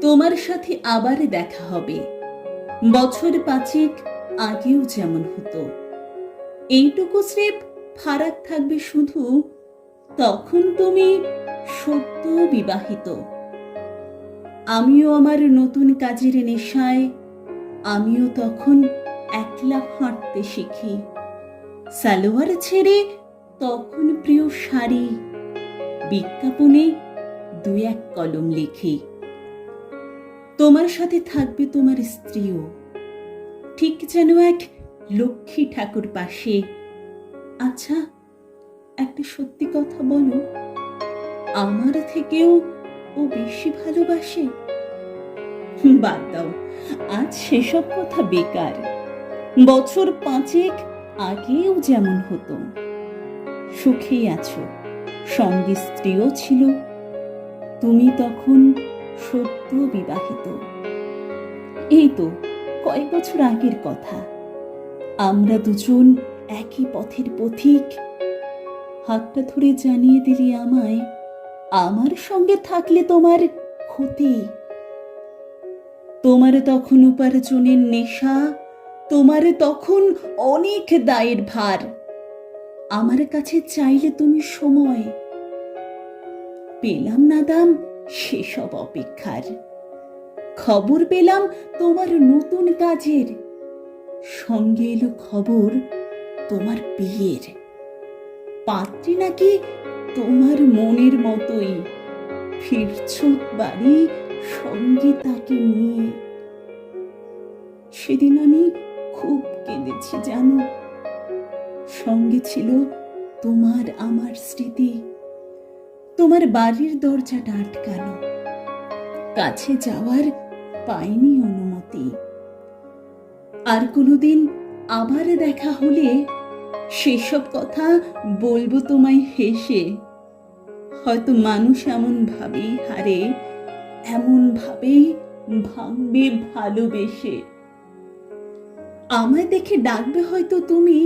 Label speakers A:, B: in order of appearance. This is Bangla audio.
A: তোমার সাথে আবার দেখা হবে, বছর 5 আগেও যেমন হতো। এইটুকু স্রেফ ফারাক থাকবে শুধু, তখন তুমি সদ্য বিবাহিত, আমিও আমার নতুন কাজের নেশায়, আমিও তখন একলা হাঁটতে শিখি, সালোয়ার ছেড়ে তখন প্রিয় শাড়ি, বিজ্ঞাপনে 2-1 কলম লিখি। তোমার সাথে থাকবে তোমার স্ত্রীও, ঠিক যেন এক লক্ষ্মী ঠাকুর পাশে। আচ্ছা, একটা সত্যি কথা বলো, আমার থেকেও ও বেশি ভালোবাসে? বাদ দাও, আজ সেসব কথা বেকার। বছর 5 আগেও যেমন হতো, সুখেই আছো, সঙ্গে স্ত্রীও ছিল, তুমি তখন সদ্য বিবাহিত। এই তো কয়েক বছর আগের কথা, আমরা দুজন একই পথের পথিক। হাতটা ধরে জানিয়ে দিলি আমায়, আমার সঙ্গে থাকলে তোমার ক্ষতি। তোমার তখন উপার্জনের নেশা, তোমার তখন অনেক দায়ের ভার, আমার কাছে চাইলে তুমি সময়। পেলাম না দাম সেসব অপেক্ষার, খবর পেলাম তোমার নতুন কাজের, সঙ্গে এলো খবর তোমার বিয়ের। পাত্রী নাকি তোমার মনের মতোই, ফিরছ বাড়ি সঙ্গে তাকে নিয়ে। সেদিন আমি খুব কেঁদেছি জানো, সঙ্গে ছিল তোমার আমার স্মৃতি। তোমার বাড়ির দরজাটা আটকানো, কাছে যাওয়ার পাইনি অনুমতি। আর কোনোদিন আবার দেখা হলে সেসব কথা বলবো তোমায় হেসে। হয়তো মানুষ এমন ভাবেই হারে, এমন ভাবেই ভাঙবে ভালোবেসে। আমায় দেখে ডাকবে হয়তো তুমি,